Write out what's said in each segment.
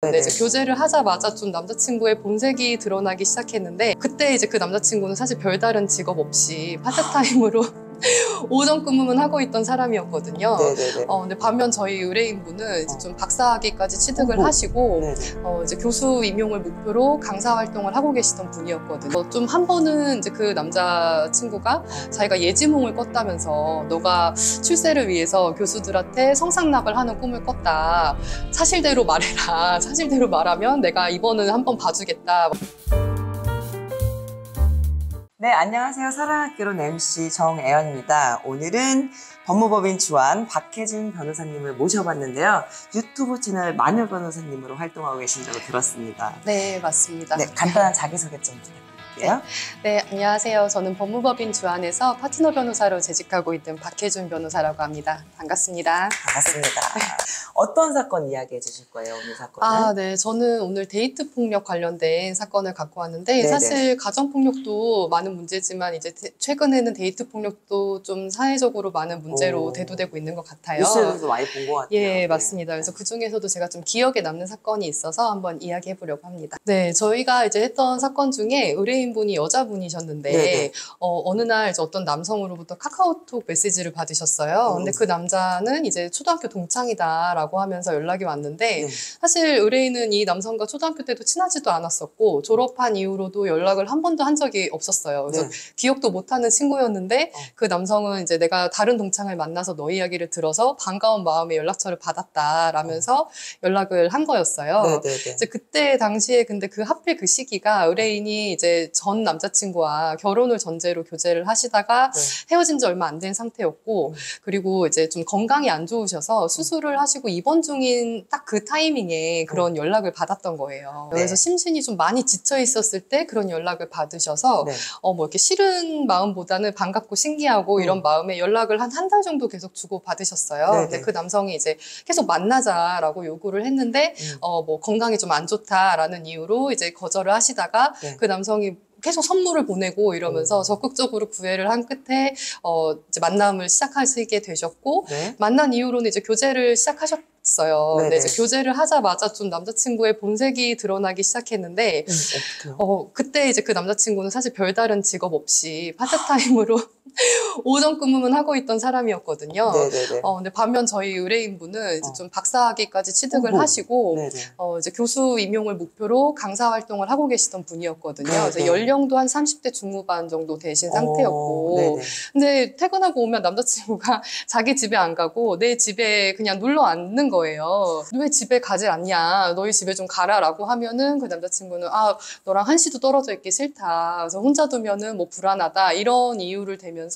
근데 이제 교제를 하자마자 좀 남자친구의 본색이 드러나기 시작했는데, 그때 이제 그 남자친구는 사실 별다른 직업 없이 파트타임으로 오전 근무만 하고 있던 사람이었거든요. 네네네. 근데 반면 저희 의뢰인분은 이제 좀 박사학위까지 취득을 하시고 네네. 이제 교수 임용을 목표로 강사 활동을 하고 계시던 분이었거든요. 좀 한 번은 이제 그 남자친구가 자기가 예지몽을 꿨다면서, 너가 출세를 위해서 교수들한테 성상납을 하는 꿈을 꿨다. 사실대로 말해라. 사실대로 말하면 내가 이번은 한번 봐주겠다. 네, 안녕하세요. 사랑학개론 MC 정애연입니다. 오늘은 법무법인 주한 박혜진 변호사님을 모셔봤는데요. 유튜브 채널 마녀 변호사님으로 활동하고 계신다고 들었습니다. 네, 맞습니다. 네, 간단한 자기소개 좀 부탁드릴게요. 네, 안녕하세요. 저는 법무법인 주한에서 파트너 변호사로 재직하고 있는 박혜준 변호사라고 합니다. 반갑습니다. 반갑습니다. 어떤 사건 이야기해 주실 거예요, 오늘 사건은? 네. 저는 오늘 데이트 폭력 관련된 사건을 갖고 왔는데, 네네. 사실 가정 폭력도 많은 문제지만 이제 최근에는 데이트 폭력도 좀 사회적으로 많은 문제로 대두되고 있는 것 같아요. 뉴스에서도 많이 본 것 같아요. 예, 네. 맞습니다. 그래서 그 중에서도 제가 좀 기억에 남는 사건이 있어서 한번 이야기해 보려고 합니다. 네, 저희가 이제 했던 사건 중에 의뢰인분이 여자분이셨는데, 네네. 어느 날 이제 어떤 남성으로부터 카카오톡 메시지를 받으셨어요. 근데 그 남자는 이제 초등학교 동창이다라고 하면서 연락이 왔는데, 네. 사실 의뢰인은 이 남성과 초등학교 때도 친하지도 않았었고, 졸업한 이후로도 연락을 한 번도 한 적이 없었어요. 그래서 네. 기억도 못하는 친구였는데, 그 남성은 이제 내가 다른 동창을 만나서 너 이야기를 들어서 반가운 마음에 연락처를 받았다라면서 연락을 한 거였어요. 네네네. 이제 그때 당시에 근데 하필 그 시기가 의뢰인이 이제 전 남자친구와 결혼을 전제로 교제를 하시다가 네. 헤어진 지 얼마 안 된 상태였고, 그리고 이제 좀 건강이 안 좋으셔서 수술을 하시고 입원 중인 딱 그 타이밍에 그런 연락을 받았던 거예요. 네. 그래서 심신이 좀 많이 지쳐 있었을 때 그런 연락을 받으셔서 네. 뭐 이렇게 싫은 마음보다는 반갑고 신기하고 이런 마음에 연락을 한 달 정도 계속 주고 받으셨어요. 네네. 근데 그 남성이 이제 계속 만나자라고 요구를 했는데 뭐 건강이 좀 안 좋다라는 이유로 이제 거절을 하시다가 네. 그 남성이 계속 선물을 보내고 이러면서 적극적으로 구애를 한 끝에 이제 만남을 시작하시게 되셨고, 네. 만난 이후로는 이제 교제를 시작하셨어요. 근데 네네. 이제 교제를 하자마자 좀 남자친구의 본색이 드러나기 시작했는데, 어떡해요? 그때 이제 그 남자친구는 사실 별다른 직업 없이 파트타임으로 오전 근무만 하고 있던 사람이었거든요. 네네네. 근데 반면 저희 의뢰인분은 이제 좀 박사학위까지 취득을 어머. 하시고, 네네. 이제 교수 임용을 목표로 강사 활동을 하고 계시던 분이었거든요. 네네. 그래서 연령도 한 30대 중후반 정도 되신 상태였고, 네네. 근데 퇴근하고 오면 남자친구가 자기 집에 안 가고 내 집에 그냥 눌러 앉는 거예요. 왜 집에 가지 않냐? 너희 집에 좀 가라라고 하면은 그 남자친구는 너랑 한시도 떨어져 있기 싫다. 그래서 혼자 두면은 뭐 불안하다. 이런 이유를 대면서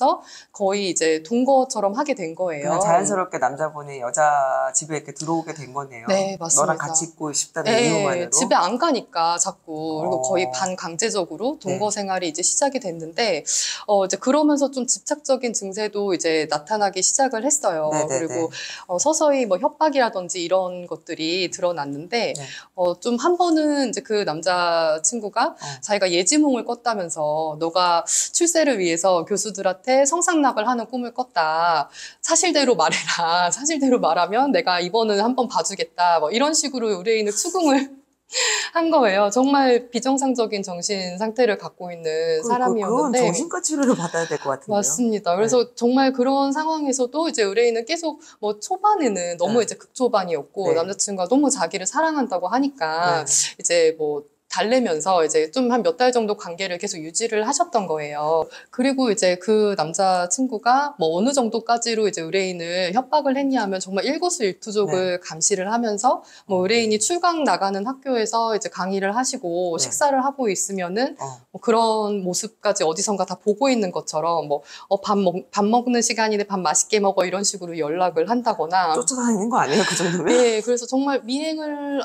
거의 이제 동거처럼 하게 된 거예요. 그냥 자연스럽게 남자분이 여자 집에 이렇게 들어오게 된 거네요. 네, 맞습니다. 너랑 같이 있고 싶다는 네, 이유만으로. 집에 안 가니까 자꾸. 그리고 거의 반강제적으로 동거 생활이 이제 시작이 됐는데, 이제 그러면서 좀 집착적인 증세도 이제 나타나기 시작을 했어요. 네네네. 그리고 서서히 뭐 협박이라든지 이런 것들이 드러났는데, 네. 좀 한 번은 이제 그 남자친구가 자기가 예지몽을 꿨다면서, 너가 출세를 위해서 교수들한테 성상납을 하는 꿈을 꿨다. 사실대로 말해라. 사실대로 말하면 내가 이번은 한번 봐주겠다. 뭐 이런 식으로 의뢰인을 추궁을 한 거예요. 정말 비정상적인 정신 상태를 갖고 있는 그건 사람이었는데. 정신과 치료를 받아야 될 것 같은데요. 맞습니다. 그래서 정말 그런 상황에서도 이제 의뢰인은 계속 뭐 초반에는 너무 이제 극초반이었고, 네. 남자친구가 너무 자기를 사랑한다고 하니까 네. 이제 뭐 달래면서 이제 좀 한 몇 달 정도 관계를 계속 유지를 하셨던 거예요. 그리고 이제 그 남자친구가 뭐 어느 정도까지로 이제 의뢰인을 협박을 했냐 하면, 정말 일거수일투족을 감시를 하면서 뭐 의뢰인이 출강 나가는 학교에서 이제 강의를 하시고 식사를 하고 있으면은 뭐 그런 모습까지 어디선가 다 보고 있는 것처럼 뭐 밥 먹는 시간인데 밥 맛있게 먹어 이런 식으로 연락을 한다거나. 쫓아다니는 거 아니에요, 그 정도면? 네, 그래서 정말 미행을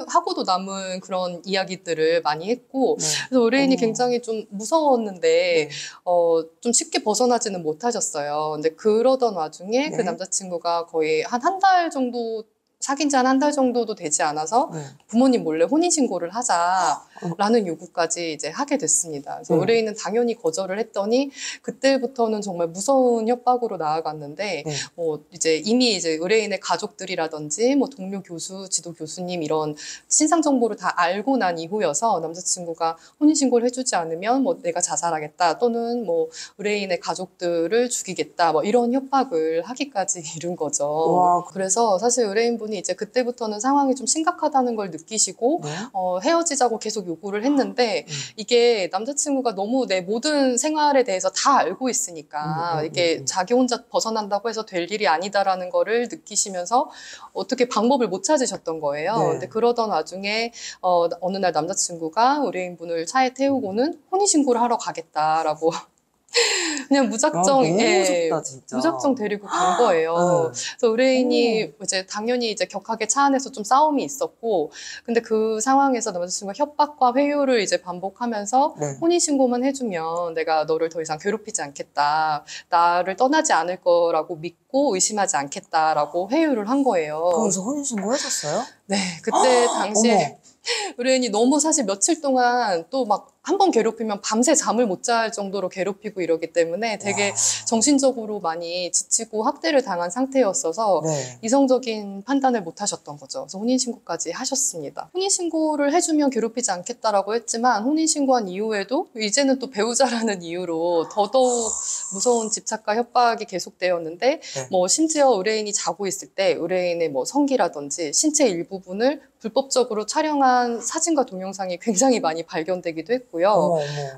하고도 남은 그런 이야기들을 많이 했고, 그래서 의뢰인이 굉장히 좀 무서웠는데, 좀 쉽게 벗어나지는 못하셨어요. 근데 그러던 와중에 그 남자친구가 거의 한 달 정도 사귄 지 한 한 달 정도도 되지 않아서 부모님 몰래 혼인신고를 하자라는 요구까지 이제 하게 됐습니다. 그래서 의뢰인은 당연히 거절을 했더니 그때부터는 정말 무서운 협박으로 나아갔는데 이제 이미 이제 의뢰인의 가족들이라든지 뭐 동료 교수, 지도 교수님 이런 신상 정보를 다 알고 난 이후여서 남자친구가 혼인신고를 해주지 않으면 뭐 내가 자살하겠다 또는 뭐 의뢰인의 가족들을 죽이겠다 뭐 이런 협박을 하기까지 이른 거죠. 와. 그래서 사실 의뢰인분이 이제 그때부터는 상황이 좀 심각하다는 걸 느끼시고 헤어지자고 계속 요구를 했는데 이게 남자친구가 너무 내 모든 생활에 대해서 다 알고 있으니까 이게 자기 혼자 벗어난다고 해서 될 일이 아니다라는 거를 느끼시면서 어떻게 방법을 못 찾으셨던 거예요. 근데 그러던 와중에 어느 날 남자친구가 의뢰인분을 차에 태우고는 혼인신고를 하러 가겠다라고 그냥 무작정, 너무 무섭다, 진짜. 무작정 데리고 간 거예요. 그래서 의뢰인이 이제 당연히 이제 격하게 차 안에서 좀 싸움이 있었고, 근데 그 상황에서 남자친구가 협박과 회유를 이제 반복하면서 혼인신고만 해주면 내가 너를 더 이상 괴롭히지 않겠다. 나를 떠나지 않을 거라고 믿고 의심하지 않겠다라고 회유를 한 거예요. 그래서 혼인신고 하셨어요? 네, 그때 당시에 의뢰인이 너무 사실 며칠 동안 또 막 한 번 괴롭히면 밤새 잠을 못 잘 정도로 괴롭히고 이러기 때문에 되게 정신적으로 많이 지치고 학대를 당한 상태였어서 이성적인 판단을 못 하셨던 거죠. 그래서 혼인신고까지 하셨습니다. 혼인신고를 해주면 괴롭히지 않겠다라고 했지만 혼인신고한 이후에도 이제는 또 배우자라는 이유로 더더욱 무서운 집착과 협박이 계속되었는데 뭐 심지어 의뢰인이 자고 있을 때 의뢰인의 뭐 성기라든지 신체 일부분을 불법적으로 촬영한 사진과 동영상이 굉장히 많이 발견되기도 했고요.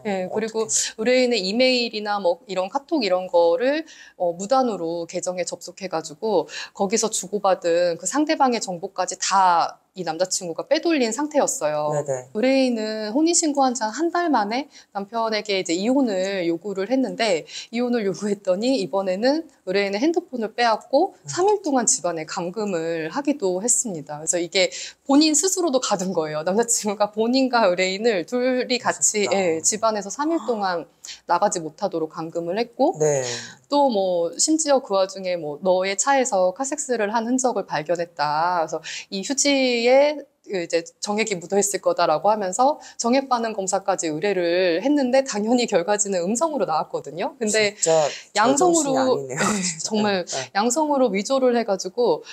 예, 그리고 의뢰인의 이메일이나 뭐 이런 카톡 이런 거를 무단으로 계정에 접속해가지고 거기서 주고받은 그 상대방의 정보까지 다 이 남자친구가 빼돌린 상태였어요. 의뢰인은 혼인신고한 지 한 달 만에 남편에게 이제 이혼을 요구를 했는데 이혼을 요구했더니 이번에는 의뢰인의 핸드폰을 빼앗고 3일 동안 집안에 감금을 하기도 했습니다. 그래서 이게 본인 스스로도 가둔 거예요. 남자친구가 본인과 의뢰인을 둘이 같이 집안에서 3일 동안 나가지 못하도록 감금을 했고 또 뭐 심지어 그 와중에 뭐 너의 차에서 카섹스를 한 흔적을 발견했다. 그래서 이 휴지에 이제 정액이 묻어 있을 거다라고 하면서 정액 반응 검사까지 의뢰를 했는데 당연히 결과지는 음성으로 나왔거든요. 근데 진짜 양성으로 아니네요, 정말 양성으로 위조를 해가지고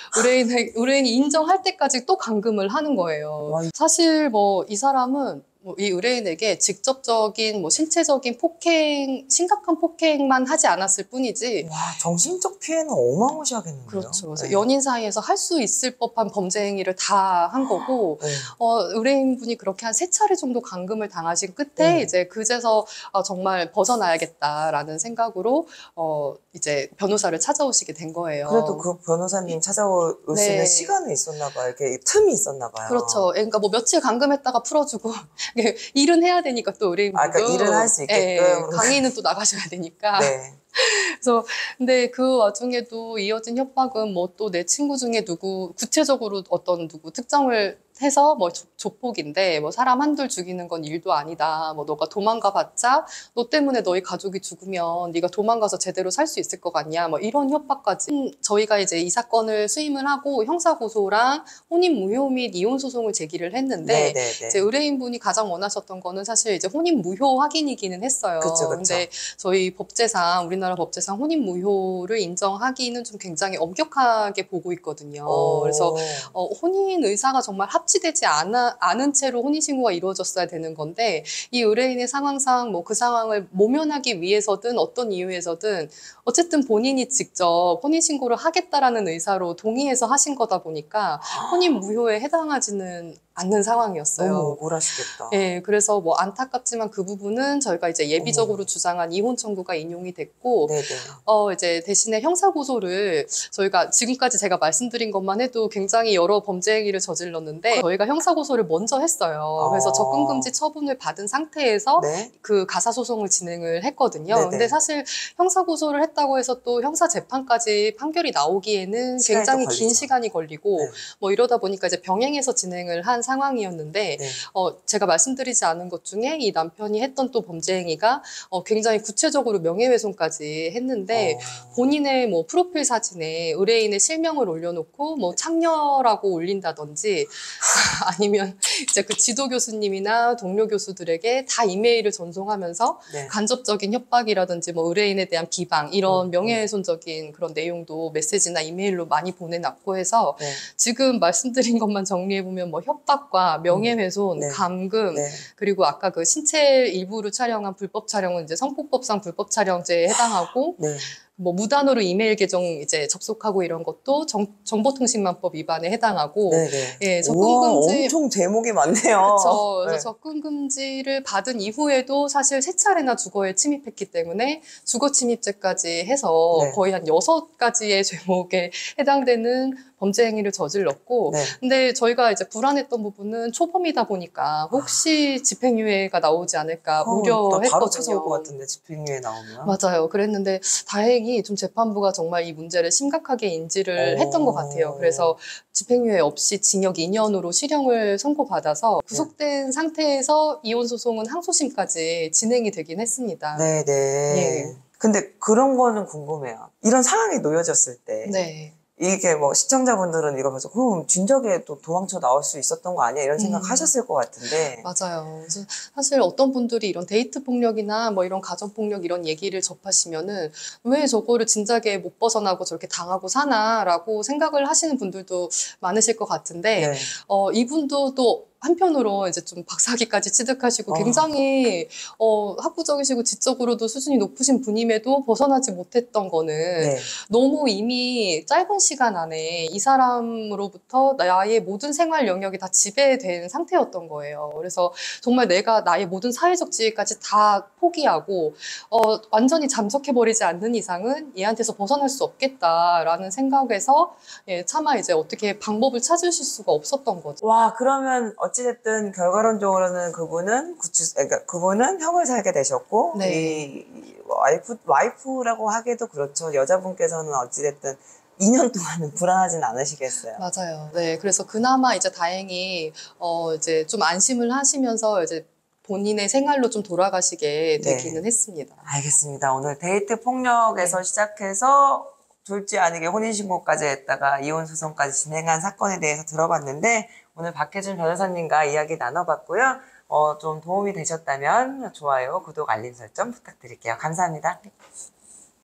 의뢰인이 인정할 때까지 또 감금을 하는 거예요. 사실 뭐 이 사람은 뭐 이 의뢰인에게 직접적인 뭐 신체적인 폭행, 심각한 폭행만 하지 않았을 뿐이지. 와, 정신적 피해는 어마무시하겠는데요. 그렇죠. 그래서 연인 사이에서 할 수 있을 법한 범죄 행위를 다 한 거고, 의뢰인분이 그렇게 한 3차례 정도 감금을 당하신 끝에 이제 그제서 정말 벗어나야겠다라는 생각으로 이제 변호사를 찾아오시게 된 거예요. 그래도 그 변호사님 찾아올 수 있는 시간이 있었나 봐요. 이렇게 틈이 있었나 봐요. 그렇죠. 그러니까 뭐 며칠 감금했다가 풀어주고 일은 해야 되니까 또 의뢰인분도 그러니까 일은 할 수 있게끔 강의는 또 나가셔야 되니까. 그래서 근데 그 와중에도 이어진 협박은 뭐 또 내 친구 중에 누구 구체적으로 어떤 누구 특정을 해서 뭐 조폭인데 뭐 사람 한둘 죽이는 건 일도 아니다. 뭐 너가 도망가 봤자 너 때문에 너희 가족이 죽으면 네가 도망가서 제대로 살 수 있을 것 같냐. 뭐 이런 협박까지. 저희가 이제 이 사건을 수임을 하고 형사 고소랑 혼인 무효 및 이혼 소송을 제기를 했는데 이제 의뢰인분이 가장 원하셨던 거는 사실 이제 혼인 무효 확인이기는 했어요. 근데 저희 법제상 우리나라 법제상 혼인 무효를 인정하기는 좀 굉장히 엄격하게 보고 있거든요. 그래서 혼인 의사가 정말 합치되지 않은 채로 혼인신고가 이루어졌어야 되는 건데 이 의뢰인의 상황상 뭐 그 상황을 모면하기 위해서든 어떤 이유에서든 어쨌든 본인이 직접 혼인신고를 하겠다라는 의사로 동의해서 하신 거다 보니까 혼인 무효에 해당하지는 않는 상황이었어요. 너무 억울하시겠다. 네, 그래서 뭐 안타깝지만 그 부분은 저희가 이제 예비적으로 주장한 이혼 청구가 인용이 됐고, 이제 대신에 형사 고소를 저희가 지금까지 제가 말씀드린 것만 해도 굉장히 여러 범죄 행위를 저질렀는데 저희가 형사 고소를 먼저 했어요. 그래서 접근 금지 처분을 받은 상태에서 그 가사 소송을 진행을 했거든요. 근데 사실 형사 고소를 했다고 해서 또 형사 재판까지 판결이 나오기에는 굉장히 긴 시간이 걸리고 뭐 이러다 보니까 이제 병행해서 진행을 한 상황이었는데 네. 제가 말씀드리지 않은 것 중에 이 남편이 했던 또 범죄 행위가 굉장히 구체적으로 명예훼손까지 했는데 본인의 뭐 프로필 사진에 의뢰인의 실명을 올려놓고 뭐 창녀라고 올린다든지 아니면 이제 그 지도 교수님이나 동료 교수들에게 다 이메일을 전송하면서 네. 간접적인 협박이라든지 뭐 의뢰인에 대한 비방 이런 명예훼손적인 그런 내용도 메시지나 이메일로 많이 보내놨고 해서 네. 지금 말씀드린 것만 정리해보면 뭐 협박과 명예훼손, 네. 감금, 네. 그리고 아까 그 신체 일부를 촬영한 불법 촬영은 이제 성폭법상 불법 촬영죄에 해당하고 네. 뭐 무단으로 이메일 계정 이제 접속하고 이런 것도 정보통신망법 위반에 해당하고 네네. 예, 접근 우와, 금지 엄청 제목이 많네요. 그렇죠. 그래서 네. 접근 금지를 받은 이후에도 사실 세 차례나 주거에 침입했기 때문에 주거 침입죄까지 해서 네. 거의 한 6가지의 제목에 해당되는 범죄 행위를 저질렀고 네. 근데 저희가 이제 불안했던 부분은 초범이다 보니까 혹시 집행유예가 나오지 않을까 바로 우려했거든요. 찾아올 것 같은데 집행유예 나오면. 맞아요. 그랬는데 다행히 좀 재판부가 정말 이 문제를 심각하게 인지를 했던 것 같아요. 그래서 집행유예 없이 징역 2년으로 실형을 선고받아서 구속된 상태에서 이혼 소송은 항소심까지 진행이 되긴 했습니다. 네네. 예. 근데 그런 거는 궁금해요. 이런 상황에 놓여졌을 때 네. 이게 뭐 시청자분들은 이거 봐서 그럼 진작에 또 도망쳐 나올 수 있었던 거 아니야? 이런 생각 하셨을 것 같은데. 맞아요. 그래서 사실 어떤 분들이 이런 데이트 폭력이나 뭐 이런 가정 폭력 이런 얘기를 접하시면은 왜 저거를 진작에 못 벗어나고 저렇게 당하고 사나라고 생각을 하시는 분들도 많으실 것 같은데 네. 이분도 또 한편으로 이제 좀 박사학위까지 취득하시고 굉장히 학구적이시고 지적으로도 수준이 높으신 분임에도 벗어나지 못했던 거는 네. 너무 이미 짧은 시간 안에 이 사람으로부터 나의 모든 생활 영역이 다 지배된 상태였던 거예요. 그래서 정말 내가 나의 모든 사회적 지위까지 다 포기하고 완전히 잠적해버리지 않는 이상은 얘한테서 벗어날 수 없겠다라는 생각에서 예, 차마 이제 어떻게 방법을 찾으실 수가 없었던 거죠. 와, 그러면 어찌됐든 결과론적으로는 그러니까 그분은 형을 살게 되셨고, 네. 이 와이프라고 하기도 그렇죠. 여자분께서는 어찌됐든 2년 동안은 불안하진 않으시겠어요. 맞아요. 네, 그래서 그나마 이제 다행히 이제 좀 안심을 하시면서 이제 본인의 생활로 좀 돌아가시게 되기는 했습니다. 알겠습니다. 오늘 데이트 폭력에서 시작해서 둘째 아니게 혼인신고까지 했다가 이혼소송까지 진행한 사건에 대해서 들어봤는데 오늘 박혜준 변호사님과 이야기 나눠봤고요. 좀 도움이 되셨다면 좋아요, 구독, 알림 설정 부탁드릴게요. 감사합니다.